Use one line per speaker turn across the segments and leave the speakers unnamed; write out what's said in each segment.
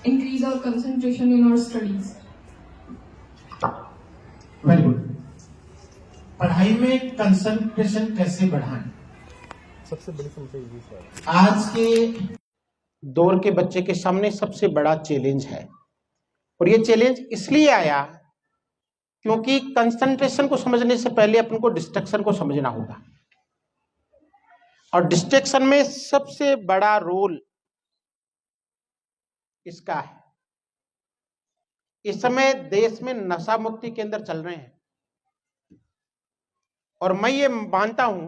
increase our concentration in our studies.
Very good. पढ़ाई में concentration कैसे बढ़ाएं?
सबसे बड़ी समस्या यही सर।
आज के दौर के बच्चे के सामने सबसे बड़ा चैलेंज है, और ये चैलेंज इसलिए आया क्योंकि कंसंट्रेशन को समझने से पहले अपन को डिस्ट्रैक्शन को समझना होगा, और डिस्ट्रैक्शन में सबसे बड़ा रोल इसका है। इस समय देश में नशा मुक्ति केंद्र चल रहे हैं, और मैं ये मानता हूं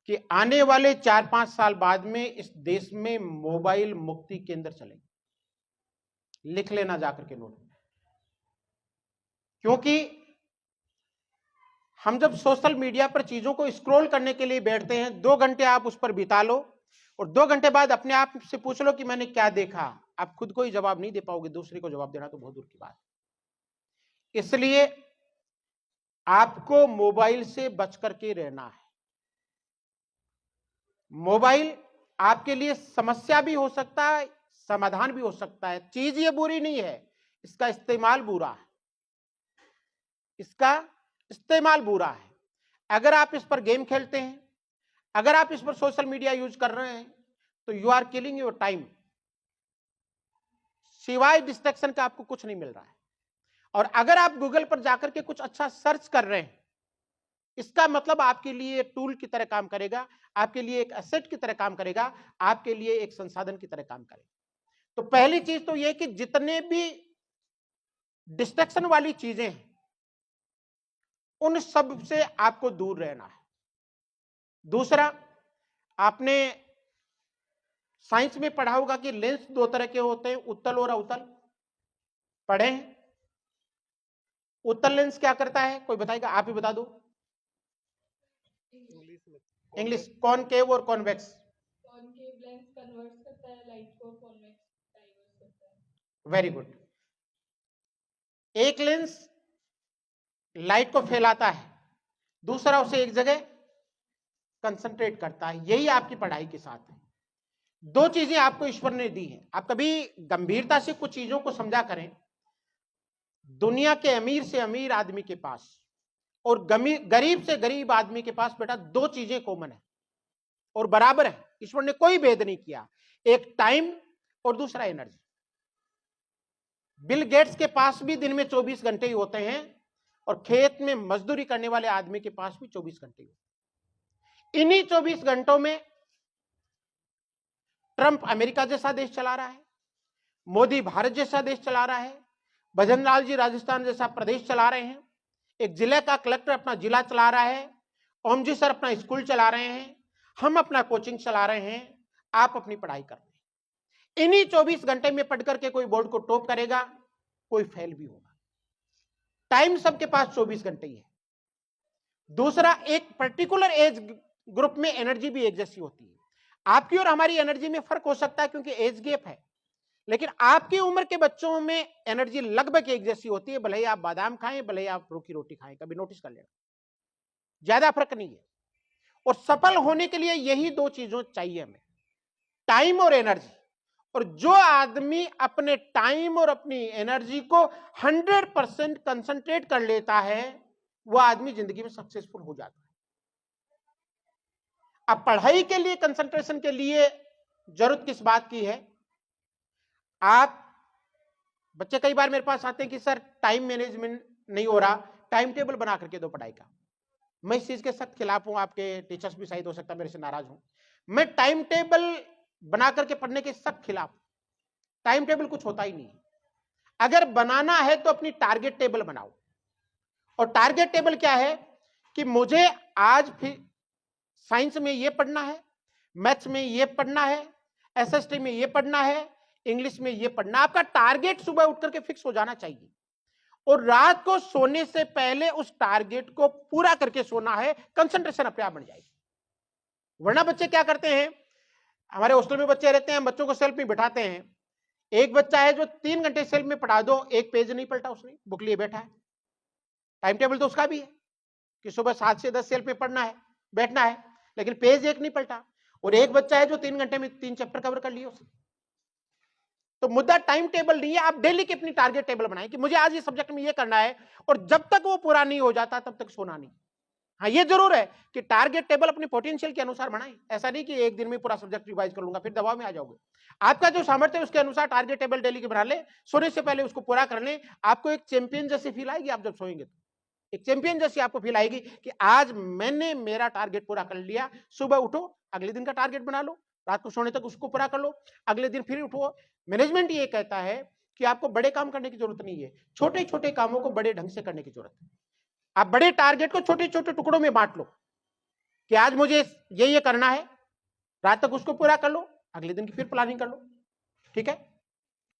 कि आने वाले 4-5 साल बाद में इस देश में मोबाइल मुक्ति केंद्र चलेंगे। लिख लेना जाकर के नोट में, क्योंकि हम जब सोशल मीडिया पर चीजों को स्क्रॉल करने के लिए बैठते हैं, 2 घंटे आप उस पर बिता लो और 2 घंटे बाद अपने आप से पूछ लो कि मैंने क्या देखा। आप खुद को ही जवाब नहीं दे पाओगे, दूसरे को जवाब देना तो बहुत दूर की बात है। इसलिए आपको मोबाइल से बच करके रहना है। मोबाइल आपके लिए समस्या भी हो सकता है, समाधान भी हो सकता है। चीज ये बुरी नहीं है, इसका इस्तेमाल बुरा है। इसका इस्तेमाल बुरा है। अगर आप इस पर गेम खेलते हैं, अगर आप इस पर सोशल मीडिया यूज कर रहे हैं, तो you are killing your time. सिवाय डिस्ट्रैक्शन का आपको कुछ नहीं मिल रहा है। और अगर आप गूगल पर जाकर के कुछ अच्छा सर्च कर रहे हैं, इसका मतलब आपके लिए टूल की तरह काम करेगा, आपके लिए एक एसेट की तरह काम करेगा, आपके लिए एक संसाधन की तरह काम करेगा। तो पहली चीज तो यह कि जितने भी डिस्ट्रैक्शन वाली चीजें हैं, उन सब से आपको दूर रहना है। दूसरा, आपने साइंस में पढ़ा होगा कि लेंस 2 तरह के होते हैं, उत्तल और अवतल। पढ़े हैं? उत्तल लेंस क्या करता है, कोई बताएगा? आप ही बता दो। इंग्लिश। कॉनकेव और कॉन्वेक्स।
कॉनकेव लेंस कन्वर्ट्स करता है लाइट को, कॉन्वेक्स डाइवर्स करता है।
Very good. एक लेंस लाइट को फैलाता है, दूसरा उसे एक जगह कंसंट्रेट करता है। यही आपकी पढ़ाई के साथ है। 2 चीजें आपको ईश्वर ने दी हैं। आप कभी गंभीरता से कुछ चीजों को समझा करें। दुनिया के अमीर से अमीर आदमी के पास और गरीब से गरीब आदमी के पास बेटा 2 चीजें कॉमन है और बराबर है। ईश्वर ने कोई भेद नहीं किया। एक टाइम और दूसरा एनर्जी। बिल गेट्स के पास भी दिन में 24 घंटे ही होते हैं, और खेत में मजदूरी करने वाले आदमी के पास भी 24 घंटे ही होते हैं। इन्हीं 24 घंटों में ट्रंप अमेरिका जैसा देश चला रहा है, मोदी भारत जैसा देश चला रहा है, भजनलाल जी राजस्थान जैसा प्रदेश चला रहे हैं, एक जिले का कलेक्टर अपना जिला चला रहा है, ओम जी सर अपना स्कूल चला रहे हैं, हम अपना कोचिंग चला रहे हैं, आप अपनी पढ़ाई कर रहे हैं। इन्हीं 24 घंटे में पढ़ करके कोई बोर्ड को टॉप करेगा, कोई फेल भी होगा। टाइम सबके पास 24 घंटे ही है। दूसरा, एक पर्टिकुलर एज ग्रुप में एनर्जी भी एक जैसी होती है। आपकी और हमारी एनर्जी में फर्क हो सकता है क्योंकि एज गैप है, लेकिन आपकी उम्र के बच्चों में एनर्जी लगभग एक जैसी होती है। भले ही आप बादाम खाएं, भले ही आप रूखी रोटी खाएं, कभी नोटिस कर लेना, ज्यादा फर्क नहीं है। और सफल होने के लिए यही 2 चीजों चाहिए हमें, टाइम और एनर्जी। और जो आदमी अपने टाइम और अपनी एनर्जी को 100% कंसंट्रेट कर लेता है, वह आदमी जिंदगी में सक्सेसफुल हो जाता है। अब पढ़ाई के लिए कंसंट्रेशन के लिए जरूरत किस बात की है? आप बच्चे कई बार मेरे पास आते हैं कि सर टाइम मैनेजमेंट नहीं हो रहा, टाइम टेबल बना करके दो पढ़ाई का। मैं इस चीज के सख्त खिलाफ हूं। आपके टीचर्स भी शायद हो सकता है मेरे से नाराज हूं। मैं टाइम टेबल बना करके पढ़ने के सख्त खिलाफ। टाइम टेबल कुछ होता ही नहीं है। अगर बनाना है तो अपनी टारगेट टेबल बनाओ। और टारगेट टेबल क्या है कि मुझे आज फिर साइंस में ये पढ़ना है, मैथ्स में ये पढ़ना है, एसएसटी में ये पढ़ना है, इंग्लिश में ये पढ़ना। आपका टारगेट सुबह उठ करके फिक्स हो जाना चाहिए, और रात को सोने से पहले उस टारगेट को पूरा करके सोना है। कंसंट्रेशन अपने आप बढ़ जाएगी। वरना बच्चे क्या करते हैं, हमारे हॉस्टल में बच्चे रहते हैं, बच्चों को सेल्फ में बिठाते हैं। एक बच्चा है जो 3 घंटे सेल्फ में पढ़ा दो, एक पेज नहीं पलटा उसने, बुक लिए बैठा है। टाइम टेबल तो उसका भी है कि सुबह 7 से 10 सेल्फ में पढ़ना है, बैठना है, लेकिन पेज एक नहीं पलटा। और एक बच्चा है जो 3 घंटे में 3 चैप्टर कवर कर लिए उसने। तो मुद्दा टाइम टेबल नहीं है, आप डेली की अपनी टारगेट टेबल बनाएं कि मुझे आज ये सब्जेक्ट में ये करना है, और जब तक वो पूरा नहीं हो जाता तब तक सोना नहीं। हाँ, ये जरूर है कि टारगेट टेबल अपनी पोटेंशियल के अनुसार बनाएं। ऐसा नहीं कि एक दिन में पूरा सब्जेक्ट रिवाइज कर लूंगा, फिर दबाव में आ जाओगे। आपका जो सामर्थ्य है उसके अनुसार टारगेट टेबल डेली की बना ले, सोने से पहले उसको पूरा कर ले। आपको एक चैंपियन जैसी फील आएगी आप जब सोएंगे, तो एक चैंपियन जैसी आपको फील आएगी कि आज मैंने मेरा टारगेट पूरा कर लिया। सुबह उठो, अगले दिन का टारगेट बना लो, रात को सोने तक उसको पूरा कर लो, अगले दिन फिर उठो। मैनेजमेंट ये कहता है कि आपको बड़े काम करने की जरूरत नहीं है, छोटे छोटे कामों को बड़े ढंग से करने की जरूरत है। आप बड़े टारगेट को छोटे छोटे टुकड़ों में बांट लो कि आज मुझे ये करना है, रात तक उसको पूरा कर लो, अगले दिन की फिर प्लानिंग कर लो। ठीक है।